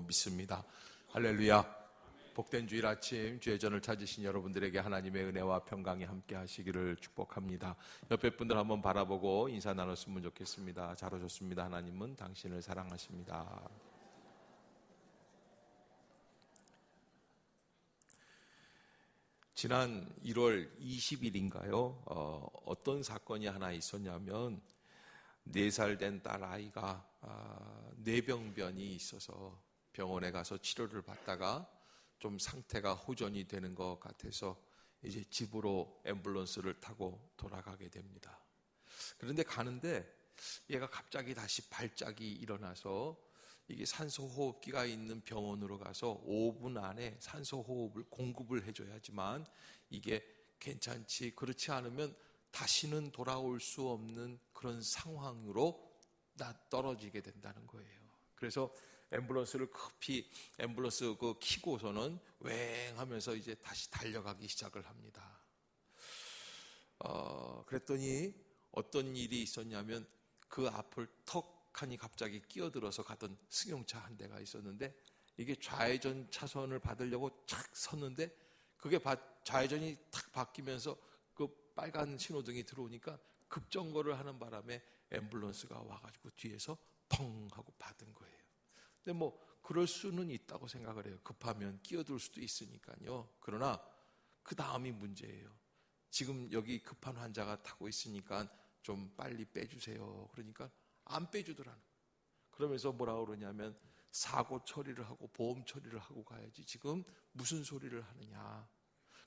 줄로 믿습니다. 할렐루야. 복된 주일 아침 주의 전을 찾으신 여러분들에게 하나님의 은혜와 평강이 함께 하시기를 축복합니다. 옆에 분들 한번 바라보고 인사 나눴으면 좋겠습니다. 잘 오셨습니다. 하나님은 당신을 사랑하십니다. 지난 1월 20일인가요? 어떤 사건이 하나 있었냐면 4살 된 딸 아이가 뇌병변이 있어서 병원에 가서 치료를 받다가 좀 상태가 호전이 되는 것 같아서 이제 집으로 앰뷸런스를 타고 돌아가게 됩니다. 그런데 가는데 얘가 갑자기 다시 발작이 일어나서 이게 산소호흡기가 있는 병원으로 가서 5분 안에 산소호흡을 공급을 해줘야지만 이게 괜찮지, 그렇지 않으면 다시는 돌아올 수 없는 그런 상황으로 떨어지게 된다는 거예요. 그래서 앰뷸런스를 급히 앰뷸런스 키고서는 웽 하면서 이제 다시 달려가기 시작을 합니다. 그랬더니 어떤 일이 있었냐면 그 앞을 턱하니 갑자기 끼어들어서 가던 승용차 한 대가 있었는데 이게 좌회전 차선을 받으려고 착 섰는데 그게 좌회전이 탁 바뀌면서 그 빨간 신호등이 들어오니까 급정거를 하는 바람에 앰뷸런스가 와가지고 뒤에서 펑 하고 받은 거예요. 근데 뭐 그럴 수는 있다고 생각을 해요. 급하면 끼어들 수도 있으니까요. 그러나 그 다음이 문제예요. 지금 여기 급한 환자가 타고 있으니까 좀 빨리 빼주세요. 그러니까 안 빼주더라는. 그러면서 뭐라 그러냐면 사고 처리를 하고 보험 처리를 하고 가야지 지금 무슨 소리를 하느냐.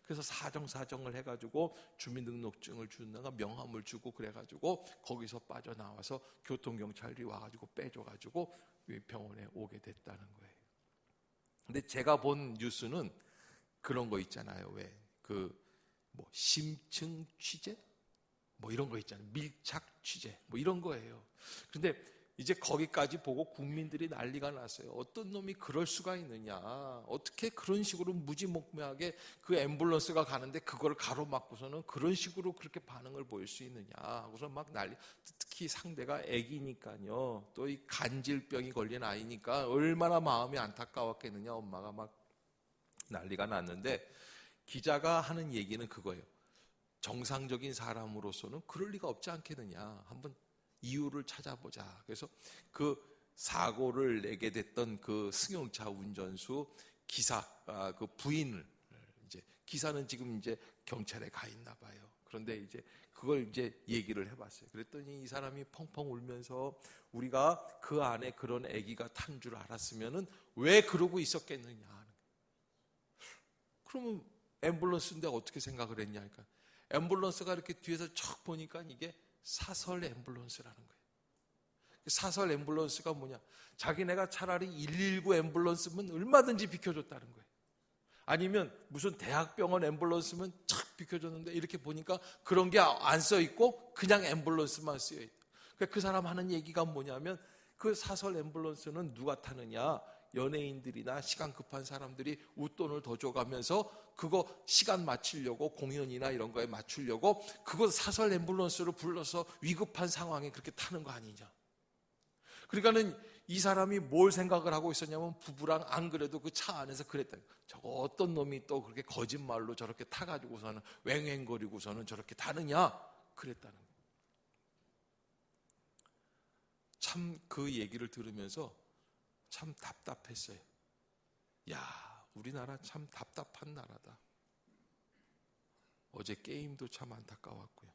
그래서 사정을 해가지고 주민등록증을 주는가 명함을 주고 그래가지고 거기서 빠져나와서 교통경찰이 와가지고 빼줘가지고 병원에 오게 됐다는 거예요. 근데 제가 본 뉴스는 그런 거 있잖아요. 왜 심층 취재? 뭐 이런 거 있잖아요. 밀착 취재. 뭐 이런 거예요. 근데 이제 거기까지 보고 국민들이 난리가 났어요. 어떤 놈이 그럴 수가 있느냐. 어떻게 그런 식으로 무지몽매하게 그 앰뷸런스가 가는데 그걸 가로막고서는 그런 식으로 그렇게 반응을 보일 수 있느냐. 하고서 막 난리. 특히 상대가 애기니까요. 또 이 간질병이 걸린 아이니까 얼마나 마음이 안타까웠겠느냐. 엄마가 막 난리가 났는데 기자가 하는 얘기는 그거예요. 정상적인 사람으로서는 그럴 리가 없지 않겠느냐. 한번 이유를 찾아보자. 그래서 그 사고를 내게 됐던 그 승용차 운전수 기사, 그 부인을 이제 기사는 지금 이제 경찰에 가 있나 봐요. 그런데 이제 그걸 이제 얘기를 해봤어요. 그랬더니 이 사람이 펑펑 울면서 우리가 그 안에 그런 아기가 탄 줄 알았으면은 왜 그러고 있었겠느냐. 그러면 앰뷸런스인데 어떻게 생각을 했냐. 그러니까 앰뷸런스가 이렇게 뒤에서 척 보니까 이게 사설 앰뷸런스라는 거예요. 사설 앰뷸런스가 뭐냐? 자기네가 차라리 119 앰뷸런스면 얼마든지 비켜줬다는 거예요. 아니면 무슨 대학병원 앰뷸런스면 착 비켜줬는데 이렇게 보니까 그런 게 안 써있고 그냥 앰뷸런스만 쓰여있다. 그러니까 그 사람 하는 얘기가 뭐냐면 그 사설 앰뷸런스는 누가 타느냐? 연예인들이나 시간 급한 사람들이 웃돈을 더 줘가면서 그거 시간 맞추려고 공연이나 이런 거에 맞추려고 그거 사설 앰뷸런스로 불러서 위급한 상황에 그렇게 타는 거 아니냐. 그러니까는 이 사람이 뭘 생각을 하고 있었냐면 부부랑 안 그래도 그 차 안에서 그랬다. 저거 어떤 놈이 또 그렇게 거짓말로 저렇게 타가지고서는 웽웽거리고서는 저렇게 타느냐 그랬다는 거예요. 참 그 얘기를 들으면서 참 답답했어요. 야, 우리나라 참 답답한 나라다. 어제 게임도 참 안타까웠고요.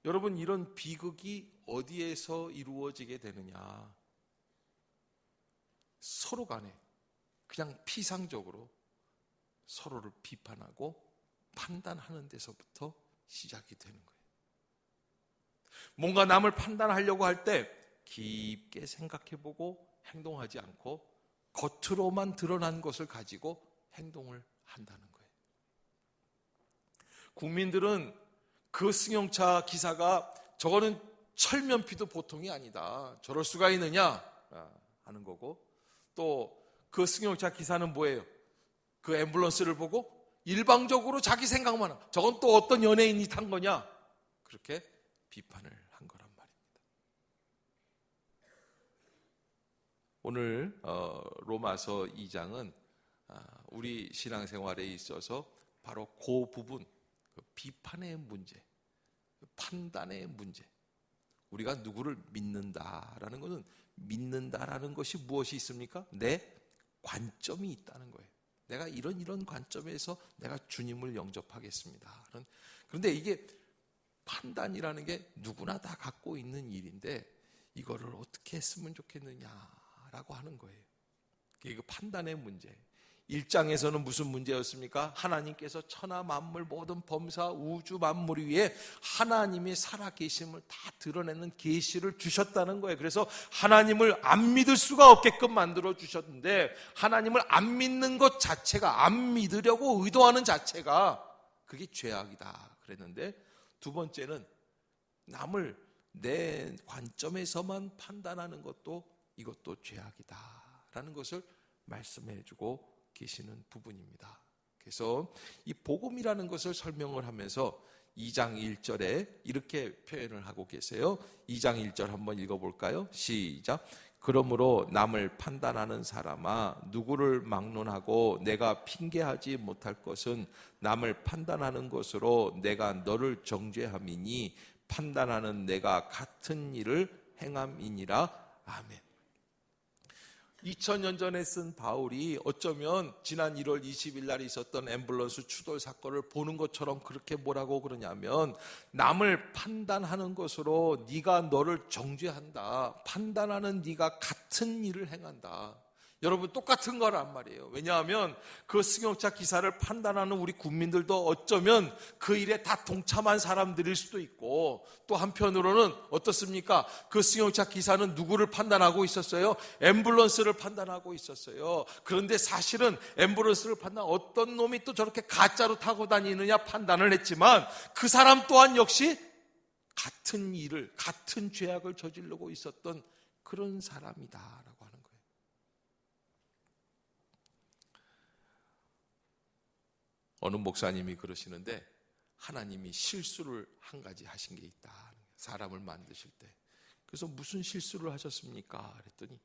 여러분, 이런 비극이 어디에서 이루어지게 되느냐? 서로 간에 그냥 피상적으로 서로를 비판하고 판단하는 데서부터 시작이 되는 거예요. 뭔가 남을 판단하려고 할 때 깊게 생각해보고 행동하지 않고 겉으로만 드러난 것을 가지고 행동을 한다는 거예요. 국민들은 그 승용차 기사가 저거는 철면피도 보통이 아니다. 저럴 수가 있느냐 하는 거고, 또 그 승용차 기사는 뭐예요? 그 앰뷸런스를 보고 일방적으로 자기 생각만 하고 저건 또 어떤 연예인이 탄 거냐? 그렇게 비판을 한 거란 말입니다. 오늘 로마서 2장은 우리 신앙생활에 있어서 바로 그 부분, 비판의 문제, 판단의 문제, 우리가 누구를 믿는다라는 것은, 믿는다라는 것이 무엇이 있습니까? 내 관점이 있다는 거예요. 내가 이런 관점에서 내가 주님을 영접하겠습니다. 그런데 이게 판단이라는 게 누구나 다 갖고 있는 일인데 이거를 어떻게 했으면 좋겠느냐라고 하는 거예요. 이게 판단의 문제. 1장에서는 무슨 문제였습니까? 하나님께서 천하 만물 모든 범사 우주 만물 위에 하나님이 살아계심을 다 드러내는 계시를 주셨다는 거예요. 그래서 하나님을 안 믿을 수가 없게끔 만들어 주셨는데, 하나님을 안 믿는 것 자체가, 안 믿으려고 의도하는 자체가 그게 죄악이다 그랬는데, 두 번째는 남을 내 관점에서만 판단하는 것도, 이것도 죄악이다라는 것을 말씀해 주고 계시는 부분입니다. 그래서 이 복음이라는 것을 설명을 하면서 2장 1절에 이렇게 표현을 하고 계세요. 2장 1절 한번 읽어볼까요? 시작. 그러므로 남을 판단하는 사람아, 누구를 막론하고 내가 핑계하지 못할 것은 남을 판단하는 것으로 내가 너를 정죄함이니 판단하는 내가 같은 일을 행함이니라. 아멘. 2000년 전에 쓴 바울이 어쩌면 지난 1월 20일 날 있었던 앰뷸런스 추돌 사건을 보는 것처럼 그렇게 뭐라고 그러냐면, 남을 판단하는 것으로 네가 너를 정죄한다, 판단하는 네가 같은 일을 행한다. 여러분, 똑같은 거란 말이에요. 왜냐하면 그 승용차 기사를 판단하는 우리 국민들도 어쩌면 그 일에 다 동참한 사람들일 수도 있고, 또 한편으로는 어떻습니까? 그 승용차 기사는 누구를 판단하고 있었어요? 앰뷸런스를 판단하고 있었어요. 그런데 사실은 앰뷸런스를 판단, 어떤 놈이 또 저렇게 가짜로 타고 다니느냐 판단을 했지만, 그 사람 또한 역시 같은 일을, 같은 죄악을 저지르고 있었던 그런 사람이다라고 하는 거예요. 어느 목사님이 그러시는데, 하나님이 실수를 한 가지 하신 게 있다, 사람을 만드실 때. 그래서 무슨 실수를 하셨습니까? 그랬더니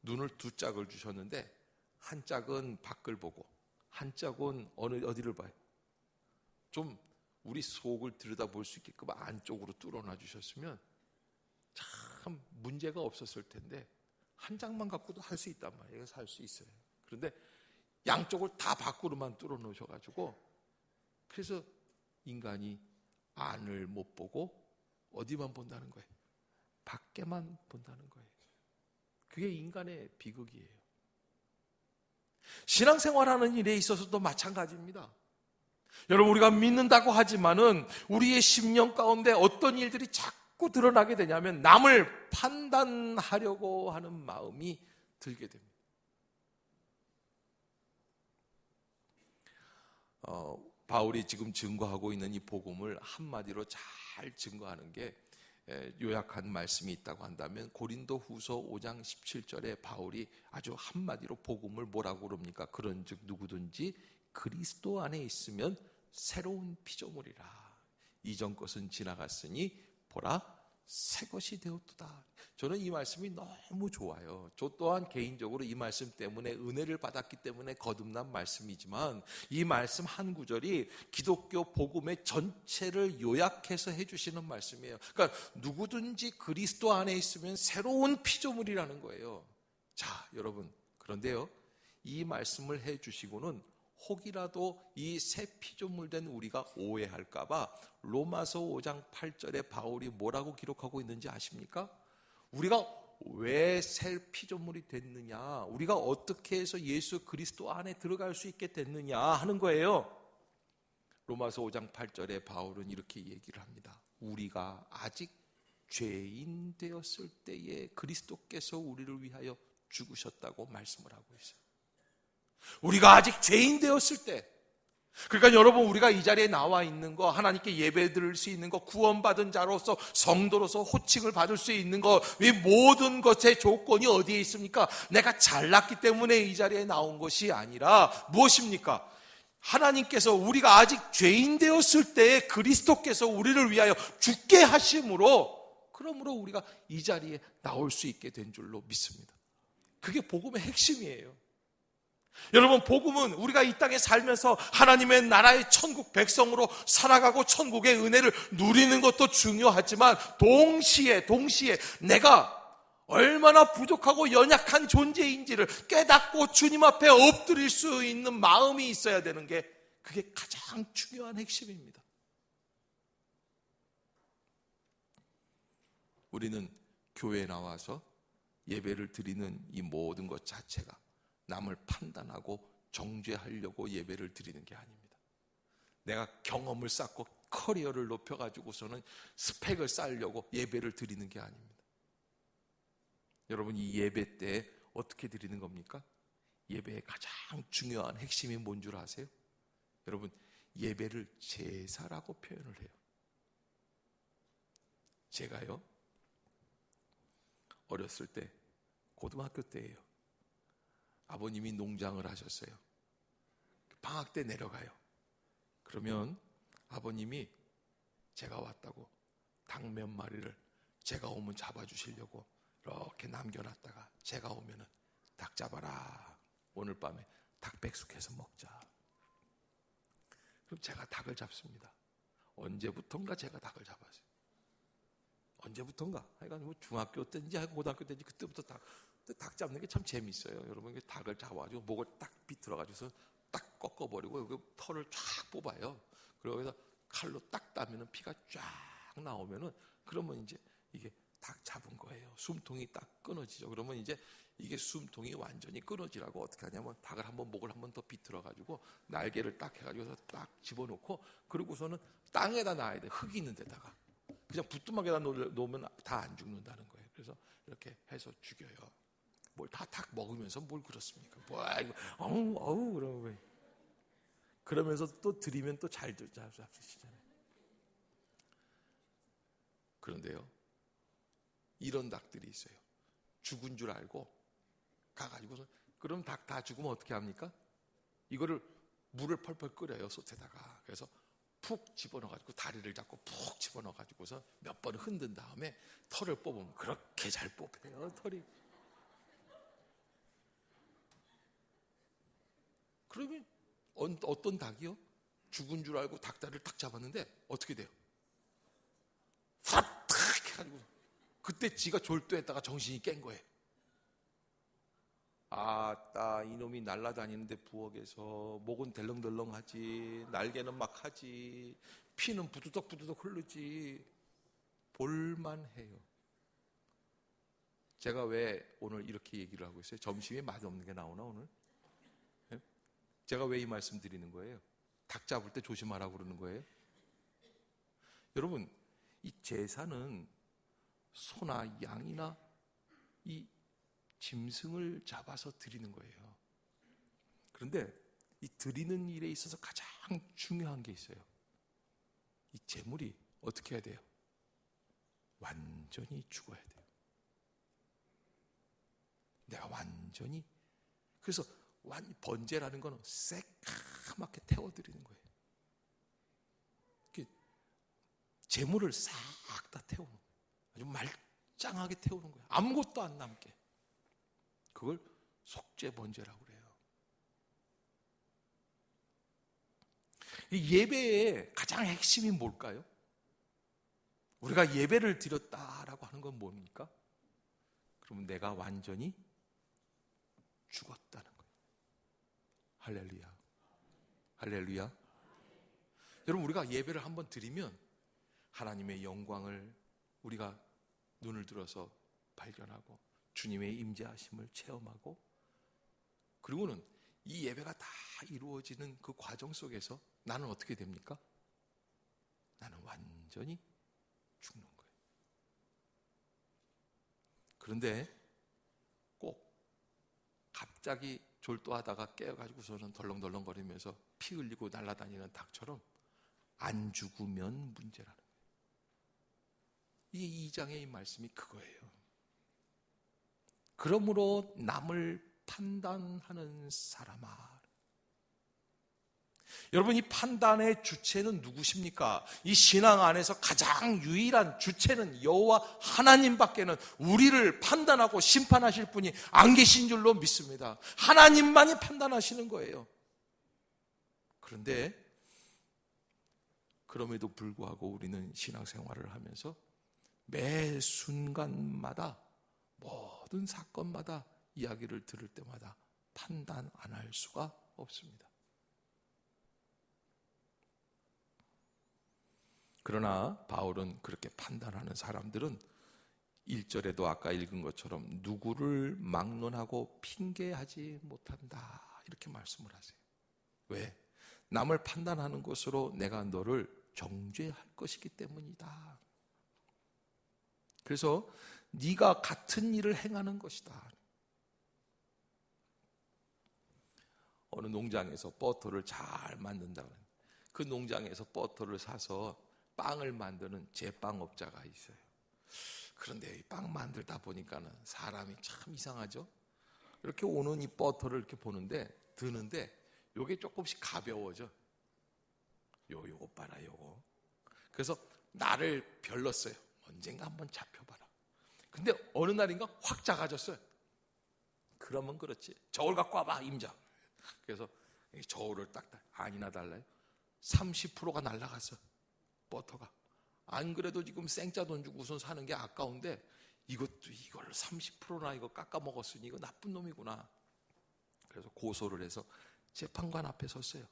눈을 두 짝을 주셨는데, 한 짝은 밖을 보고 한 짝은 어디를 봐요? 좀 우리 속을 들여다볼 수 있게끔 안쪽으로 뚫어놔 주셨으면 참 문제가 없었을 텐데, 한 짝만 갖고도 할 수 있단 말이에요. 살 수 있어요. 그런데 양쪽을 다 밖으로만 뚫어 놓으셔가지고, 그래서 인간이 안을 못 보고 어디만 본다는 거예요? 밖에만 본다는 거예요. 그게 인간의 비극이에요. 신앙생활하는 일에 있어서도 마찬가지입니다. 여러분, 우리가 믿는다고 하지만은 우리의 심령 가운데 어떤 일들이 자꾸 드러나게 되냐면, 남을 판단하려고 하는 마음이 들게 됩니다. 바울이 지금 증거하고 있는 이 복음을 한마디로 잘 증거하는 게, 요약한 말씀이 있다고 한다면 고린도 후서 5장 17절에 바울이 아주 한마디로 복음을 뭐라고 그럽니까? 그런즉 누구든지 그리스도 안에 있으면 새로운 피조물이라. 이전 것은 지나갔으니 보라 새 것이 되었도다. 저는 이 말씀이 너무 좋아요. 저 또한 개인적으로 이 말씀 때문에 은혜를 받았기 때문에 거듭난 말씀이지만, 이 말씀 한 구절이 기독교 복음의 전체를 요약해서 해주시는 말씀이에요. 그러니까 누구든지 그리스도 안에 있으면 새로운 피조물이라는 거예요. 자, 여러분, 그런데요, 이 말씀을 해주시고는 혹이라도 이 새 피조물 된 우리가 오해할까봐 로마서 5장 8절에 바울이 뭐라고 기록하고 있는지 아십니까? 우리가 왜 새 피조물이 됐느냐, 우리가 어떻게 해서 예수 그리스도 안에 들어갈 수 있게 됐느냐 하는 거예요. 로마서 5장 8절에 바울은 이렇게 얘기를 합니다. 우리가 아직 죄인 되었을 때에 그리스도께서 우리를 위하여 죽으셨다고 말씀을 하고 있어요. 우리가 아직 죄인 되었을 때, 그러니까 여러분, 우리가 이 자리에 나와 있는 거, 하나님께 예배 드릴 수 있는 거, 구원받은 자로서 성도로서 호칭을 받을 수 있는 거, 이 모든 것의 조건이 어디에 있습니까? 내가 잘났기 때문에 이 자리에 나온 것이 아니라 무엇입니까? 하나님께서 우리가 아직 죄인 되었을 때에 그리스도께서 우리를 위하여 죽게 하심으로, 그러므로 우리가 이 자리에 나올 수 있게 된 줄로 믿습니다. 그게 복음의 핵심이에요. 여러분, 복음은 우리가 이 땅에 살면서 하나님의 나라의 천국 백성으로 살아가고 천국의 은혜를 누리는 것도 중요하지만 동시에 내가 얼마나 부족하고 연약한 존재인지를 깨닫고 주님 앞에 엎드릴 수 있는 마음이 있어야 되는 게 그게 가장 중요한 핵심입니다. 우리는 교회에 나와서 예배를 드리는 이 모든 것 자체가 남을 판단하고 정죄하려고 예배를 드리는 게 아닙니다. 내가 경험을 쌓고 커리어를 높여가지고서는 스펙을 쌓으려고 예배를 드리는 게 아닙니다. 여러분, 이 예배 때 어떻게 드리는 겁니까? 예배의 가장 중요한 핵심이 뭔 줄 아세요? 여러분, 예배를 제사라고 표현을 해요. 제가요, 어렸을 때, 고등학교 때예요. 아버님이 농장을 하셨어요. 방학 때 내려가요. 그러면 아버님이 제가 왔다고 닭 몇 마리를 제가 오면 잡아주시려고 이렇게 남겨놨다가 제가 오면은 닭 잡아라. 오늘 밤에 닭 백숙해서 먹자. 그럼 제가 닭을 잡습니다. 언제부턴가 제가 닭을 잡았어요. 언제부턴가? 하여간 뭐 중학교 때인지 고등학교 때인지 그때부터 닭 잡는 게 참 재밌어요. 여러분, 닭을 잡아가지고 목을 딱 비틀어가지고서 딱 꺾어버리고 여기 털을 쫙 뽑아요. 그러고 칼로 딱 따면은 피가 쫙 나오면은 그러면 이제 이게 딱 잡은 거예요. 숨통이 딱 끊어지죠. 그러면 이제 이게 숨통이 완전히 끊어지라고 어떻게 하냐면 닭을 목을 한 번 더 비틀어가지고 날개를 딱 해가지고 딱 집어넣고 그러고서는 땅에다 놔야 돼. 흙 있는 데다가. 그냥 부뚜막에다 놓으면 다 안 죽는다는 거예요. 그래서 이렇게 해서 죽여요. 뭘 다 닭 먹으면서 뭘 그렇습니까? 뭐야 이거 어우 그러면서 또 드리면 또 잘 잡수시잖아요. 그런데요, 이런 닭들이 있어요. 죽은 줄 알고 가가지고서 그럼 닭 다 죽으면 어떻게 합니까? 이거를 물을 펄펄 끓여요, 솥에다가. 그래서 푹 집어넣어가지고 다리를 잡고 푹 집어넣어가지고서 몇 번 흔든 다음에 털을 뽑으면 그렇게 잘 뽑혀요, 털이. 그러면 어떤 닭이요? 죽은 줄 알고 닭다리를 딱 잡았는데 어떻게 돼요? 탁 해가지고 그때 지가 졸도했다가 정신이 깬 거예요. 아따, 이놈이 날아다니는데 부엌에서 목은 덜렁덜렁하지, 날개는 막 하지, 피는 부두덕 흐르지. 볼만해요. 제가 왜 오늘 이렇게 얘기를 하고 있어요? 점심에 맛없는 게 나오나 오늘? 네? 제가 왜 이 말씀 드리는 거예요? 닭 잡을 때 조심하라고 그러는 거예요? 여러분, 이 제사는 소나 양이나 이 짐승을 잡아서 드리는 거예요. 그런데 이 드리는 일에 있어서 가장 중요한 게 있어요. 이 제물이 어떻게 해야 돼요? 완전히 죽어야 돼요. 내가 완전히. 그래서 번제라는 거는 새까맣게 태워드리는 거예요. 제물을 싹 다 태우는 거예요. 아주 말짱하게 태우는 거예요. 아무것도 안 남게. 그걸 속죄 번제라고 그래요. 이 예배의 가장 핵심이 뭘까요? 우리가 예배를 드렸다라고 하는 건 뭡니까? 그러면 내가 완전히 죽었다는 거예요. 할렐루야. 할렐루야. 여러분, 우리가 예배를 한번 드리면 하나님의 영광을 우리가 눈을 들어서 발견하고 주님의 임재하심을 체험하고, 그리고는 이 예배가 다 이루어지는 그 과정 속에서 나는 어떻게 됩니까? 나는 완전히 죽는 거예요. 그런데 꼭 갑자기 졸도하다가 깨어가지고서는 덜렁덜렁거리면서 피 흘리고 날아다니는 닭처럼 안 죽으면 문제라는 거예요. 이 2장의 이 말씀이 그거예요. 그러므로 남을 판단하는 사람아. 여러분, 이 판단의 주체는 누구십니까? 이 신앙 안에서 가장 유일한 주체는 여호와 하나님밖에는 우리를 판단하고 심판하실 분이 안 계신 줄로 믿습니다. 하나님만이 판단하시는 거예요. 그런데 그럼에도 불구하고 우리는 신앙생활을 하면서 매 순간마다 모든 사건마다 이야기를 들을 때마다 판단 안 할 수가 없습니다. 그러나 바울은 그렇게 판단하는 사람들은 1절에도 아까 읽은 것처럼 누구를 막론하고 핑계하지 못한다, 이렇게 말씀을 하세요. 왜? 남을 판단하는 것으로 내가 너를 정죄할 것이기 때문이다. 그래서 네가 같은 일을 행하는 것이다. 어느 농장에서 버터를 잘 만든다고 해요. 그 농장에서 버터를 사서 빵을 만드는 제빵업자가 있어요. 그런데 이 빵 만들다 보니까는 사람이 참 이상하죠. 이렇게 오는 이 버터를 이렇게 보는데 드는데 요게 조금씩 가벼워져. 요거 봐라, 요거. 그래서 나를 별렀어요. 언젠가 한번 잡혀봐라. 근데 어느 날인가 확 작아졌어요. 그러면 그렇지. 저울 갖고 와봐, 임자. 그래서 저울을 딱 아니나 달라요. 30%가 날라갔어, 버터가. 안 그래도 지금 생짜 돈 주고 우선 사는 게 아까운데 이걸 30%나 이거 깎아 먹었으니 이거 나쁜 놈이구나. 그래서 고소를 해서 재판관 앞에 섰어요.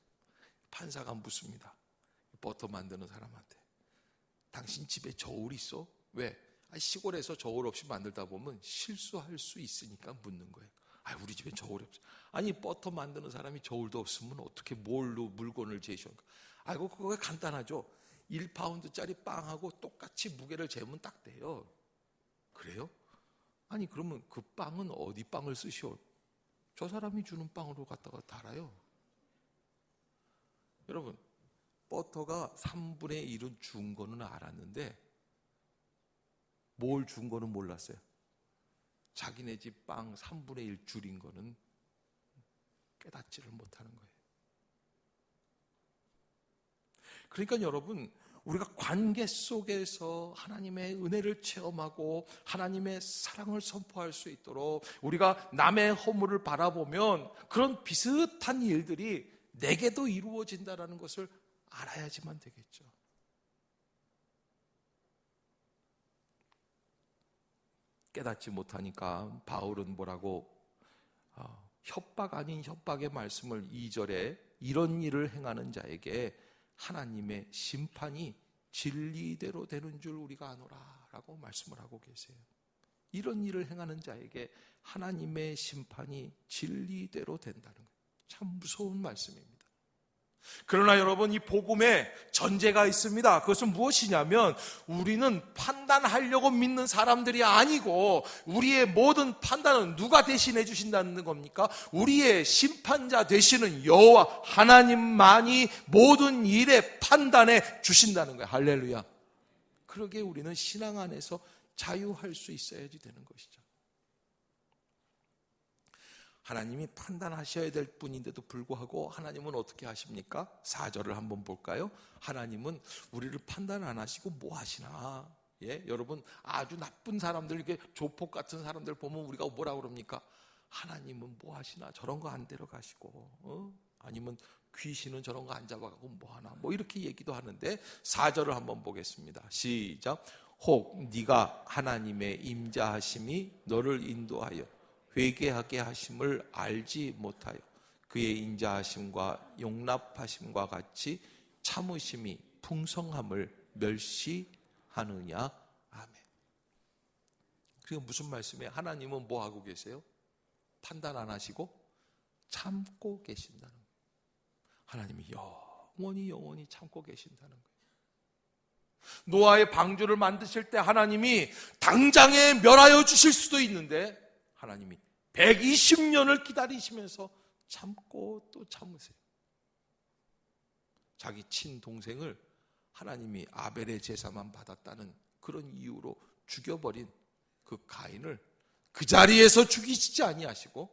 판사가 묻습니다. 버터 만드는 사람한테, 당신 집에 저울 있어? 왜? 시골에서 저울 없이 만들다 보면 실수할 수 있으니까 묻는 거예요. 우리 집에 저울이 없어. 아니, 버터 만드는 사람이 저울도 없으면 어떻게 뭘로 물건을 제시합니까? 그거 간단하죠. 1파운드짜리 빵하고 똑같이 무게를 재면 딱 돼요. 그래요? 아니, 그러면 그 빵은 어디 빵을 쓰시오? 저 사람이 주는 빵으로 갖다가 달아요. 여러분, 버터가 3분의 1은 준 거는 알았는데 뭘 준 거는 몰랐어요. 자기네 집 빵 3분의 1 줄인 거는 깨닫지를 못하는 거예요. 그러니까 여러분, 우리가 관계 속에서 하나님의 은혜를 체험하고 하나님의 사랑을 선포할 수 있도록 우리가 남의 허물을 바라보면 그런 비슷한 일들이 내게도 이루어진다는 것을 알아야지만 되겠죠. 깨닫지 못하니까 바울은 뭐라고 협박 아닌 협박의 말씀을 2절에 이런 일을 행하는 자에게 하나님의 심판이 진리대로 되는 줄 우리가 아노라 라고 말씀을 하고 계세요. 이런 일을 행하는 자에게 하나님의 심판이 진리대로 된다는 거예요. 참 무서운 말씀입니다. 그러나 여러분, 이 복음에 전제가 있습니다. 그것은 무엇이냐면 우리는 판단하려고 믿는 사람들이 아니고 우리의 모든 판단은 누가 대신해 주신다는 겁니까? 우리의 심판자 되시는 여호와 하나님만이 모든 일에 판단해 주신다는 거예요. 할렐루야. 그러기에 우리는 신앙 안에서 자유할 수 있어야지 되는 것이죠. 하나님이 판단하셔야 될 분인데도 불구하고 하나님은 어떻게 하십니까? 4절을 한번 볼까요? 하나님은 우리를 판단 안 하시고 뭐 하시나? 여러분, 아주 나쁜 사람들, 이렇게 조폭 같은 사람들 보면 우리가 뭐라 그럽니까? 하나님은 뭐 하시나? 저런 거 안 데려가시고, 아니면 귀신은 저런 거 안 잡아가고 뭐 하나? 뭐 이렇게 얘기도 하는데 4절을 한번 보겠습니다. 시작. 혹 네가 하나님의 임자하심이 너를 인도하여 회개하게 하심을 알지 못하여 그의 인자하심과 용납하심과 같이 참으심이 풍성함을 멸시하느냐. 아멘. 그게 무슨 말씀이에요? 하나님은 뭐 하고 계세요? 판단 안 하시고 참고 계신다는 거예요. 하나님이 영원히 참고 계신다는 거예요. 노아의 방주를 만드실 때 하나님이 당장에 멸하여 주실 수도 있는데 하나님이 120년을 기다리시면서 참고 또 참으세요. 자기 친동생을 하나님이 아벨의 제사만 받았다는 그런 이유로 죽여버린 그 가인을 그 자리에서 죽이시지 아니하시고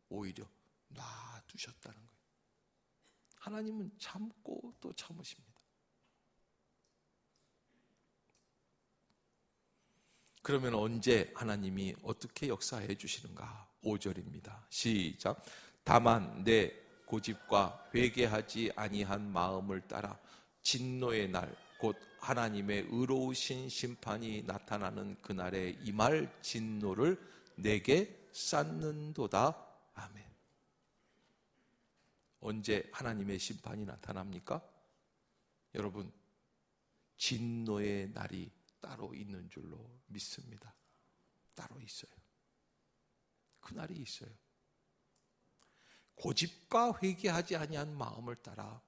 오히려 놔두셨다는 거예요. 하나님은 참고 또 참으십니다. 그러면 언제 하나님이 어떻게 역사해 주시는가? 5절입니다. 시작. 다만 내 고집과 회개하지 아니한 마음을 따라 진노의 날 곧 하나님의 의로우신 심판이 나타나는 그날에 임할 진노를 내게 쌓는도다. 아멘. 언제 하나님의 심판이 나타납니까? 여러분, 진노의 날이 따로 있는 줄로 믿습니다. 따로 있어요. 그 날이 있어요. 고집과 회개하지 아니한 마음을 따라,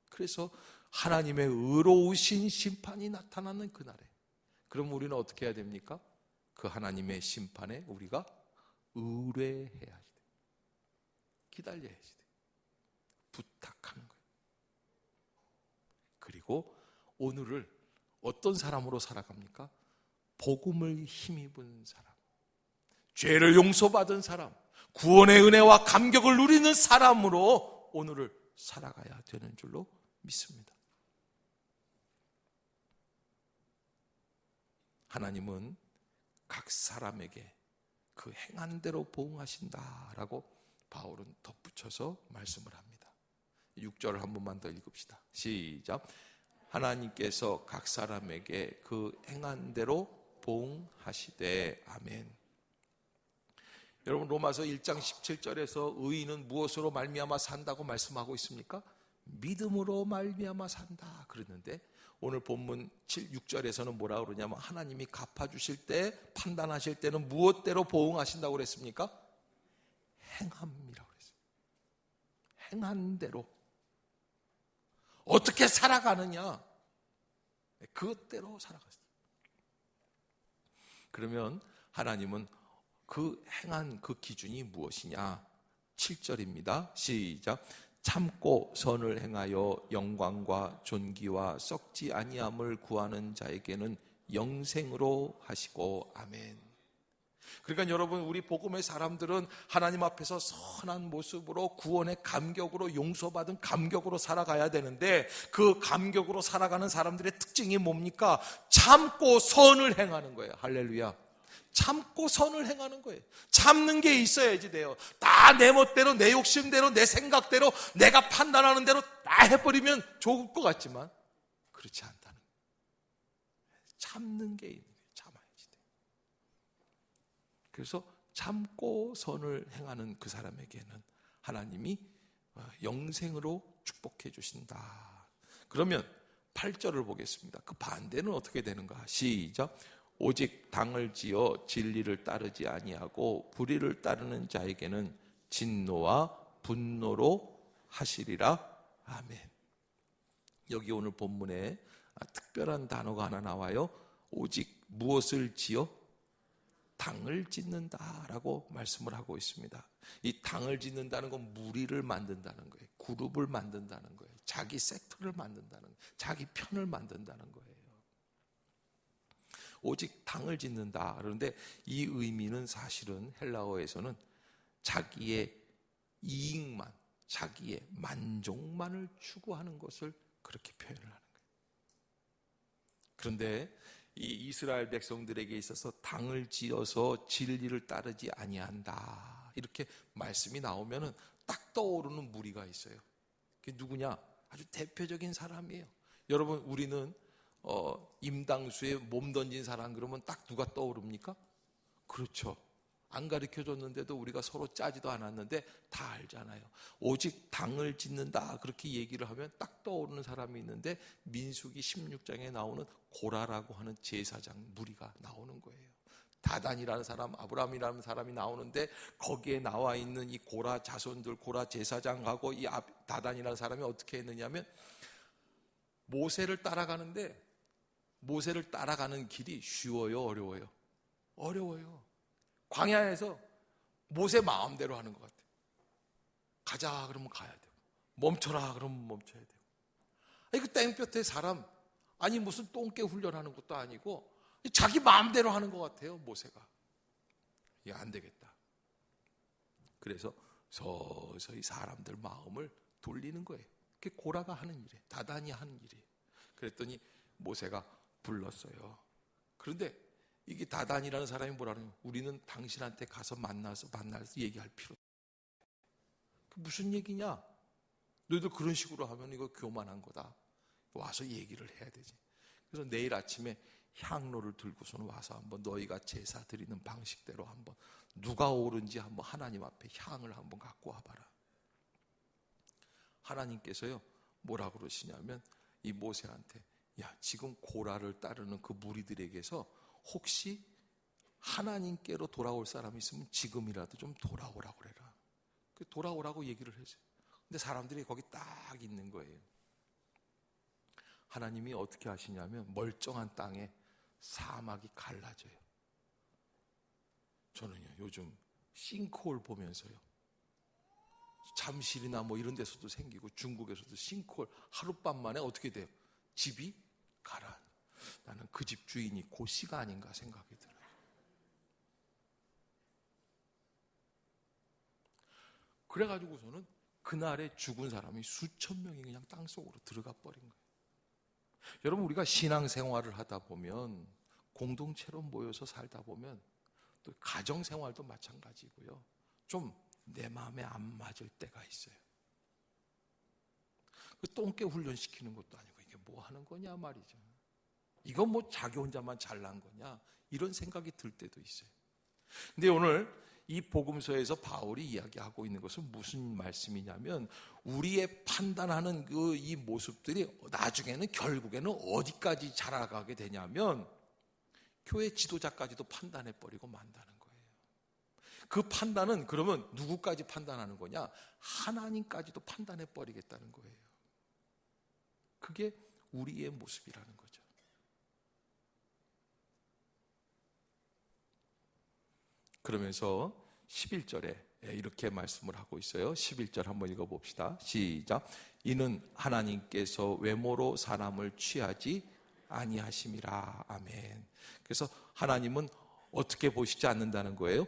그래서 하나님의 의로우신 심판이 나타나는 그날에, 그럼 우리는 어떻게 해야 됩니까? 그 하나님의 심판에 우리가 의뢰해야지 돼. 기다려야지 돼. 부탁하는 거예요. 그리고 오늘을 어떤 사람으로 살아갑니까? 복음을 힘입은 사람, 죄를 용서받은 사람, 구원의 은혜와 감격을 누리는 사람으로 오늘을 살아가야 되는 줄로 믿습니다. 하나님은 각 사람에게 그 행한 대로 보응하신다라고 바울은 덧붙여서 말씀을 합니다. 6절을 한 번만 더 읽읍시다. 시작. 하나님께서 각 사람에게 그 행한 대로 보응하시되. 아멘. 여러분, 로마서 1장 17절에서 의인은 무엇으로 말미암아 산다고 말씀하고 있습니까? 믿음으로 말미암아 산다 그랬는데, 오늘 본문 6절에서는 뭐라고 그러냐면 하나님이 갚아주실 때, 판단하실 때는 무엇대로 보응하신다고 그랬습니까? 행함이라고 그랬어요. 행한 대로 어떻게 살아가느냐, 그것대로 살아갔어요. 그러면 하나님은 그 행한 그 기준이 무엇이냐? 7절입니다. 시작. 참고 선을 행하여 영광과 존귀와 썩지 아니함을 구하는 자에게는 영생으로 하시고. 아멘. 그러니까 여러분, 우리 복음의 사람들은 하나님 앞에서 선한 모습으로, 구원의 감격으로, 용서받은 감격으로 살아가야 되는데, 그 감격으로 살아가는 사람들의 특징이 뭡니까? 참고 선을 행하는 거예요. 할렐루야. 참고 선을 행하는 거예요. 참는 게 있어야지 돼요. 다 내 멋대로, 내 욕심대로, 내 생각대로, 내가 판단하는 대로 다 해버리면 좋을 것 같지만 그렇지 않다는 거예요. 참는 게 있는 거예요. 참아야지 돼요. 그래서 참고 선을 행하는 그 사람에게는 하나님이 영생으로 축복해 주신다. 그러면 8절을 보겠습니다. 그 반대는 어떻게 되는가? 시작. 오직 당을 지어 진리를 따르지 아니하고 불의를 따르는 자에게는 진노와 분노로 하시리라. 아멘. 여기 오늘 본문에 특별한 단어가 하나 나와요. 오직 무엇을 지어? 당을 짓는다라고 말씀을 하고 있습니다. 이 당을 짓는다는 건 무리를 만든다는 거예요. 그룹을 만든다는 거예요. 자기 섹터를 만든다는 거예요. 자기 편을 만든다는 거예요. 오직 당을 짓는다. 그런데 이 의미는 사실은 헬라어에서는 자기의 이익만, 자기의 만족만을 추구하는 것을 그렇게 표현을 하는 거예요. 그런데 이 이스라엘 백성들에게 있어서 당을 지어서 진리를 따르지 아니한다, 이렇게 말씀이 나오면은 딱 떠오르는 무리가 있어요. 그게 누구냐? 아주 대표적인 사람이에요. 여러분, 우리는 임당수에 몸 던진 사람 그러면 딱 누가 떠오릅니까? 그렇죠. 안 가르쳐줬는데도 우리가 서로 짜지도 않았는데 다 알잖아요. 오직 당을 짓는다 그렇게 얘기를 하면 딱 떠오르는 사람이 있는데, 민수기 16장에 나오는 고라라고 하는 제사장 무리가 나오는 거예요. 다단이라는 사람, 아브람이라는 사람이 나오는데, 거기에 나와 있는 이 고라 자손들, 고라 제사장하고 이 다단이라는 사람이 어떻게 했느냐면, 모세를 따라가는데, 모세를 따라가는 길이 쉬워요, 어려워요? 어려워요. 광야에서 모세 마음대로 하는 것 같아요. 가자 그러면 가야 되고, 멈춰라 그러면 멈춰야 되고. 그 땡볕에 사람, 아니 무슨 똥개 훈련하는 것도 아니고 자기 마음대로 하는 것 같아요, 모세가. 이게 안 되겠다. 그래서 서서히 사람들 마음을 돌리는 거예요. 그게 고라가 하는 일이에요. 다단이 하는 일이에요. 그랬더니 모세가 불렀어요. 그런데 이게 다단이라는 사람이 뭐라는, 우리는 당신한테 가서 만나서 얘기할 필요 없어. 무슨 얘기냐? 너희들 그런 식으로 하면 이거 교만한 거다. 와서 얘기를 해야 되지. 그래서 내일 아침에 향로를 들고서는 와서 한번 너희가 제사 드리는 방식대로 한번 누가 옳은지 한번 하나님 앞에 향을 한번 갖고 와봐라. 하나님께서요 뭐라 그러시냐면 이 모세한테, 야, 지금 고라를 따르는 그 무리들에게서 혹시 하나님께로 돌아올 사람이 있으면 지금이라도 좀 돌아오라고 그래라. 돌아오라고 얘기를 했어요. 근데 사람들이 거기 딱 있는 거예요. 하나님이 어떻게 하시냐면 멀쩡한 땅에 사막이 갈라져요. 저는요 요즘 싱크홀 보면서요, 잠실이나 뭐 이런 데서도 생기고 중국에서도 싱크홀 하룻밤 만에 어떻게 돼요? 집이 가라. 나는 그 집 주인이 고씨가 아닌가 생각이 들어요. 그래가지고서는 그날에 죽은 사람이 수천 명이 그냥 땅속으로 들어가 버린 거예요. 여러분, 우리가 신앙생활을 하다 보면, 공동체로 모여서 살다 보면, 또 가정생활도 마찬가지고요, 좀 내 마음에 안 맞을 때가 있어요. 그 똥개 훈련시키는 것도 아니고 이게 뭐 하는 거냐 말이죠. 이건 뭐 자기 혼자만 잘난 거냐, 이런 생각이 들 때도 있어요. 근데 오늘 이 복음서에서 바울이 이야기하고 있는 것은 무슨 말씀이냐면, 우리의 판단하는 이 모습들이 나중에는 결국에는 어디까지 자라가게 되냐면 교회 지도자까지도 판단해버리고 만다는 거예요. 그 판단은 그러면 누구까지 판단하는 거냐? 하나님까지도 판단해버리겠다는 거예요. 그게 우리의 모습이라는 거죠. 그러면서 11절에 이렇게 말씀을 하고 있어요. 11절 한번 읽어봅시다. 시작. 이는 하나님께서 외모로 사람을 취하지 아니하심이라. 아멘. 그래서 하나님은 어떻게 보시지 않는다는 거예요?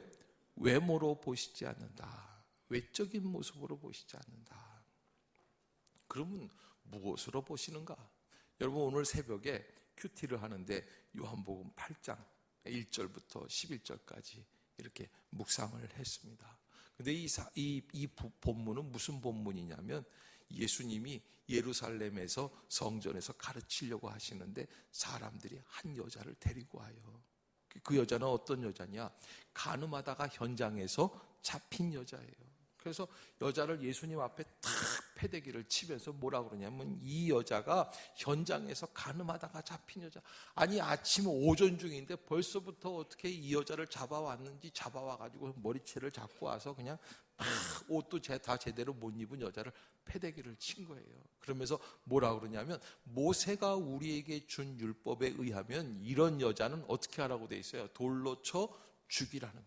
외모로 보시지 않는다. 외적인 모습으로 보시지 않는다. 그러면 무엇으로 보시는가? 여러분, 오늘 새벽에 큐티를 하는데 요한복음 8장 1절부터 11절까지 이렇게 묵상을 했습니다. 근데 이 본문은 무슨 본문이냐면, 예수님이 예루살렘에서 성전에서 가르치려고 하시는데 사람들이 한 여자를 데리고 와요. 그 여자는 어떤 여자냐? 간음하다가 현장에서 잡힌 여자예요. 그래서 여자를 예수님 앞에 탁 패대기를 치면서 뭐라 그러냐면, 이 여자가 현장에서 간음하다가 잡힌 여자. 아니, 아침 오전 중인데 벌써부터 어떻게 이 여자를 잡아왔는지, 잡아와가지고 머리채를 잡고 와서 그냥 옷도 다 제대로 못 입은 여자를 패대기를 친 거예요. 그러면서 뭐라 그러냐면, 모세가 우리에게 준 율법에 의하면 이런 여자는 어떻게 하라고 돼 있어요? 돌로 쳐 죽이라는 거예요.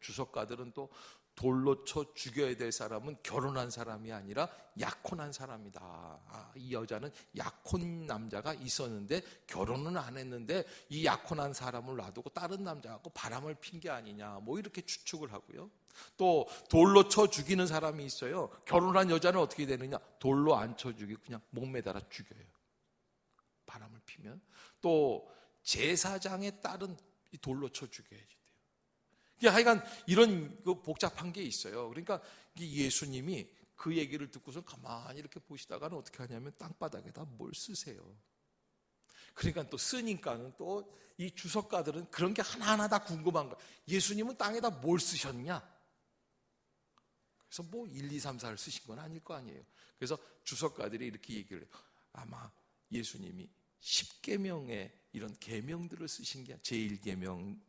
주석가들은 또 돌로 쳐 죽여야 될 사람은 결혼한 사람이 아니라 약혼한 사람이다. 이 여자는 약혼 남자가 있었는데 결혼은 안 했는데 이 약혼한 사람을 놔두고 다른 남자하고 바람을 핀 게 아니냐, 뭐 이렇게 추측을 하고요. 또 돌로 쳐 죽이는 사람이 있어요. 결혼한 여자는 어떻게 되느냐? 돌로 안 쳐 죽이고 그냥 목매달아 죽여요. 바람을 피면. 또 제사장의 딸은 돌로 쳐 죽여야지. 하여간 이런 복잡한 게 있어요. 그러니까 예수님이 그 얘기를 듣고서 가만히 이렇게 보시다가는 어떻게 하냐면 땅바닥에다 뭘 쓰세요. 그러니까 또 쓰니까는 또 이 주석가들은 그런 게 하나하나 다 궁금한 거야. 예수님은 땅에다 뭘 쓰셨냐? 그래서 뭐 1, 2, 3, 4를 쓰신 건 아닐 거 아니에요. 그래서 주석가들이 이렇게 얘기를 해요. 아마 예수님이 10계명의 이런 계명들을 쓰신 게, 제1계명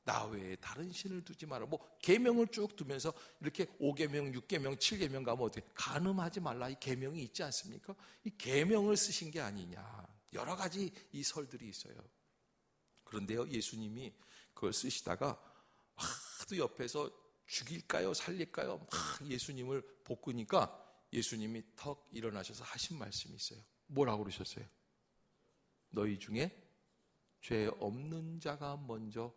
나 외에 다른 신을 두지 마라, 뭐 계명을 쭉 두면서 이렇게 5계명, 6계명, 7계명 가면 어떻게 간음하지 말라, 이 계명이 있지 않습니까? 이 계명을 쓰신 게 아니냐, 여러 가지 이 설들이 있어요. 그런데요, 예수님이 그걸 쓰시다가 하도 옆에서 죽일까요 살릴까요 막 예수님을 볶으니까 예수님이 턱 일어나셔서 하신 말씀이 있어요. 뭐라고 그러셨어요? 너희 중에 죄 없는 자가 먼저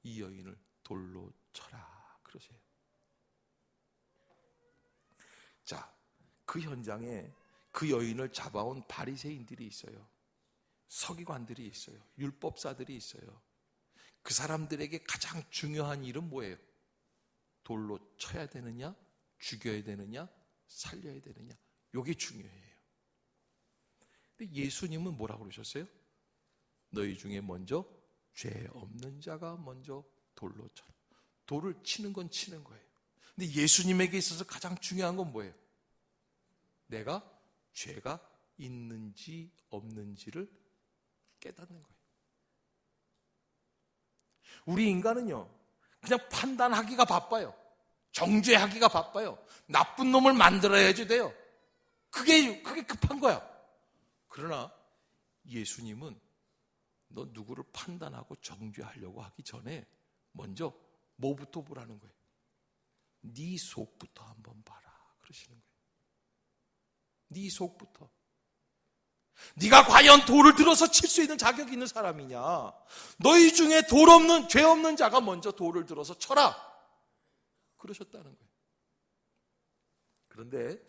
이 여인을 돌로 쳐라 그러세요. 자, 그 현장에 그 여인을 잡아온 바리새인들이 있어요. 서기관들이 있어요. 율법사들이 있어요. 그 사람들에게 가장 중요한 일은 뭐예요? 돌로 쳐야 되느냐, 죽여야 되느냐, 살려야 되느냐. 이게 중요해요. 근데 예수님은 뭐라고 그러셨어요? 너희 중에 먼저 죄 없는 자가 먼저 돌로 쳐라. 돌을 치는 건 치는 거예요. 근데 예수님에게 있어서 가장 중요한 건 뭐예요? 내가 죄가 있는지 없는지를 깨닫는 거예요. 우리 인간은요, 그냥 판단하기가 바빠요. 정죄하기가 바빠요. 나쁜 놈을 만들어야지 돼요. 그게 급한 거야. 그러나 예수님은 너 누구를 판단하고 정죄하려고 하기 전에 먼저 뭐부터 보라는 거예요? 네 속부터 한번 봐라 그러시는 거예요. 네 속부터. 네가 과연 돌을 들어서 칠 수 있는 자격이 있는 사람이냐? 너희 중에 돌 없는, 죄 없는 자가 먼저 돌을 들어서 쳐라 그러셨다는 거예요. 그런데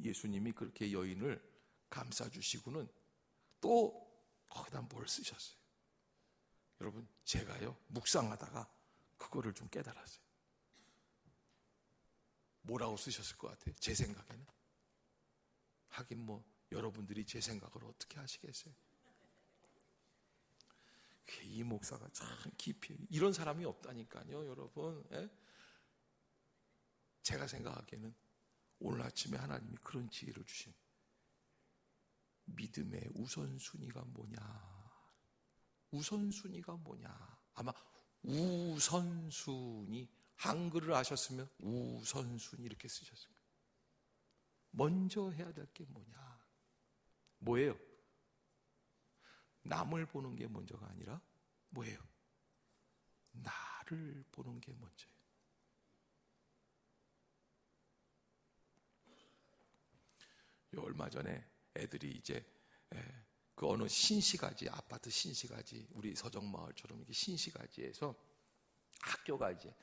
예수님이 그렇게 여인을 감싸주시고는 또 거기다 뭘 쓰셨어요? 여러분, 제가요 묵상하다가 그거를 좀 깨달았어요. 뭐라고 쓰셨을 것 같아요? 제 생각에는. 하긴 뭐 여러분들이 제 생각을 어떻게 하시겠어요? 이 목사가 참 깊이, 이런 사람이 없다니까요, 여러분. 예? 제가 생각하기에는 오늘 아침에 하나님이 그런 지혜를 주신, 믿음의 우선순위가 뭐냐? 우선순위가 뭐냐? 아마 우선순위, 한글을 아셨으면 우선순위 이렇게 쓰셨을 거예요. 먼저 해야 될 게 뭐냐? 뭐예요? 남을 보는 게 먼저가 아니라 뭐예요? 나를 보는 게 먼저예요. 얼마 전에 애들이 이제 그 어느 신시가지, 아파트 신시가지, 우리 서정마을처럼 이렇게 신시가지에서 학교가 이제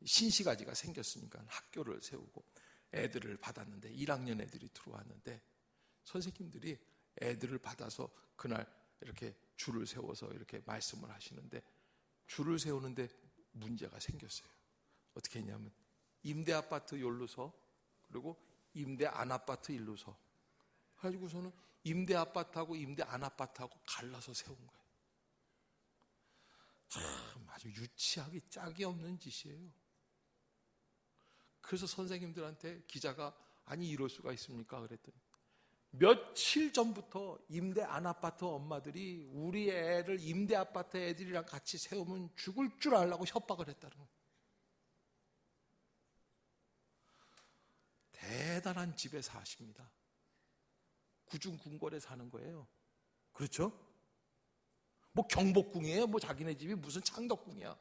신시가지가 생겼으니까 학교를 세우고 애들을 받았는데 1학년 애들이 들어왔는데 선생님들이 애들을 받아서 그날 이렇게 줄을 세워서 이렇게 말씀을 하시는데 줄을 세우는데 문제가 생겼어요. 어떻게 했냐면 임대 아파트 여기로 서, 그리고 임대 안 아파트 일로 서. 그래가지고서는 임대 아파트하고 임대 안 아파트하고 갈라서 세운 거예요. 참 아주 유치하기 짝이 없는 짓이에요. 그래서 선생님들한테 기자가 아니 이럴 수가 있습니까? 그랬더니 며칠 전부터 임대 안 아파트 엄마들이 우리 애를 임대 아파트 애들이랑 같이 세우면 죽을 줄 알라고 협박을 했다는 거예요. 대단한 집에 사십니다. 구중궁궐에 사는 거예요. 그렇죠? 뭐 경복궁이에요? 뭐 자기네 집이 무슨 창덕궁이야?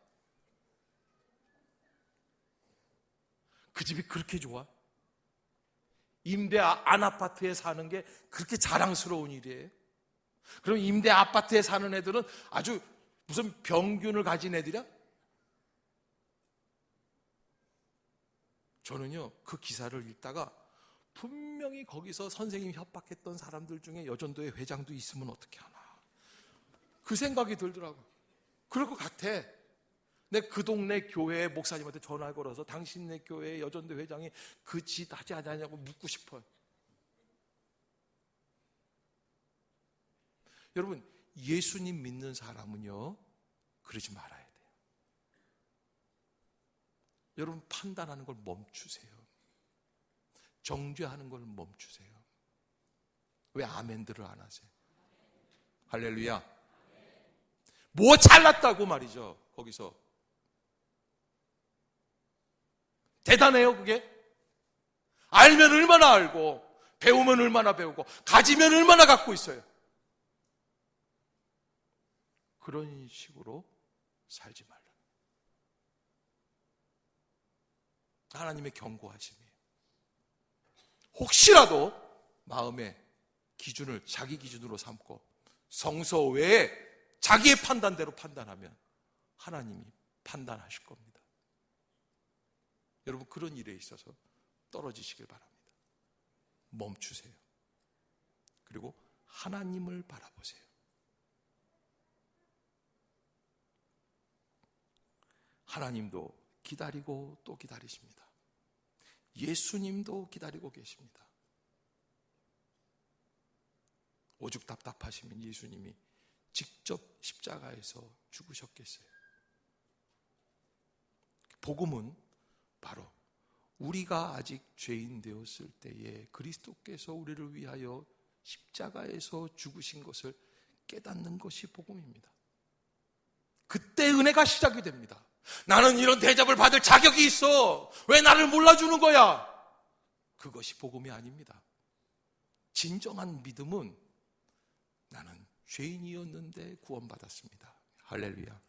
그 집이 그렇게 좋아? 임대 안 아파트에 사는 게 그렇게 자랑스러운 일이에요? 그럼 임대 아파트에 사는 애들은 아주 무슨 병균을 가진 애들이야? 저는요 그 기사를 읽다가 분명히 거기서 선생님이 협박했던 사람들 중에 여전도의 회장도 있으면 어떻게 하나, 그 생각이 들더라고요. 그럴 것 같아. 내 그 동네 교회 목사님한테 전화 걸어서 당신네 교회 여전도 회장이 그 짓 하지 않냐고 묻고 싶어요. 여러분, 예수님 믿는 사람은요 그러지 말아야 돼요. 여러분, 판단하는 걸 멈추세요. 정죄하는 걸 멈추세요. 왜 아멘들을 안 하세요? 할렐루야. 뭐 잘났다고 말이죠. 거기서 대단해요. 그게 알면 얼마나 알고, 배우면 얼마나 배우고, 가지면 얼마나 갖고 있어요. 그런 식으로 살지 말라. 하나님의 경고하심이에요. 혹시라도 마음의 기준을 자기 기준으로 삼고 성서 외에 자기의 판단대로 판단하면 하나님이 판단하실 겁니다. 여러분, 그런 일에 있어서 떨어지시길 바랍니다. 멈추세요. 그리고 하나님을 바라보세요. 하나님도 기다리고 또 기다리십니다. 예수님도 기다리고 계십니다. 오죽 답답하시면 예수님이 직접 십자가에서 죽으셨겠어요. 복음은 바로 우리가 아직 죄인 되었을 때에 그리스도께서 우리를 위하여 십자가에서 죽으신 것을 깨닫는 것이 복음입니다. 그때 은혜가 시작이 됩니다. 나는 이런 대접을 받을 자격이 있어. 왜 나를 몰라주는 거야? 그것이 복음이 아닙니다. 진정한 믿음은 나는 죄인이었는데 구원받았습니다. 할렐루야.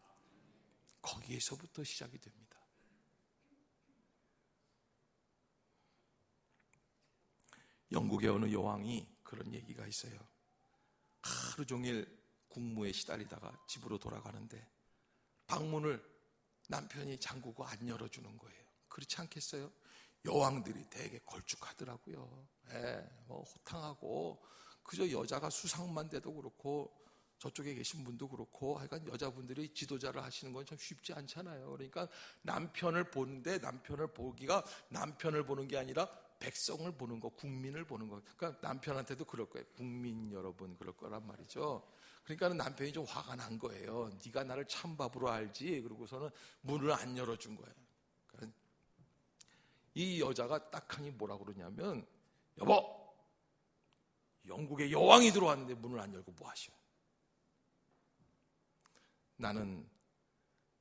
거기에서부터 시작이 됩니다. 영국의 어느 여왕이 그런 얘기가 있어요. 하루 종일 국무에 시달리다가 집으로 돌아가는데 방문을 남편이 잠그고 안 열어주는 거예요. 그렇지 않겠어요? 여왕들이 되게 걸쭉하더라고요. 호탕하고 그저 여자가 수상만 돼도 그렇고 저쪽에 계신 분도 그렇고 하여간 여자분들이 지도자를 하시는 건 참 쉽지 않잖아요. 그러니까 남편을 보는데 남편을 보기가 남편을 보는 게 아니라 백성을 보는 거, 국민을 보는 거. 그러니까 남편한테도 그럴 거예요. 국민 여러분 그럴 거란 말이죠. 그러니까 남편이 좀 화가 난 거예요. 네가 나를 찬밥으로 알지. 그러고서는 문을 안 열어준 거예요. 그러니까 이 여자가 딱하니 뭐라고 그러냐면, 여보, 영국의 여왕이 들어왔는데 문을 안 열고 뭐 하셔? 나는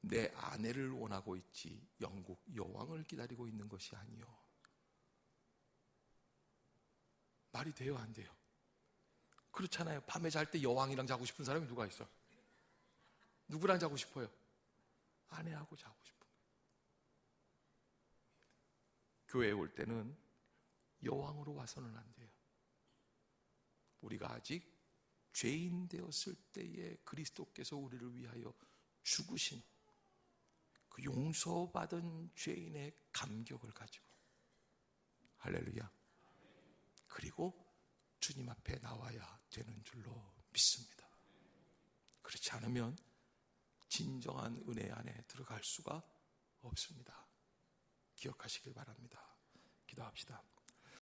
내 아내를 원하고 있지 영국 여왕을 기다리고 있는 것이 아니요. 말이 돼요, 안 돼요? 그렇잖아요. 밤에 잘 때 여왕이랑 자고 싶은 사람이 누가 있어? 누구랑 자고 싶어요? 아내하고 자고 싶은 거예요. 교회에 올 때는 여왕으로 와서는 안 돼요. 우리가 아직 죄인 되었을 때에 그리스도께서 우리를 위하여 죽으신 그 용서받은 죄인의 감격을 가지고, 할렐루야. 그리고 주님 앞에 나와야 되는 줄로 믿습니다. 그렇지 않으면 진정한 은혜 안에 들어갈 수가 없습니다. 기억하시길 바랍니다. 기도합시다.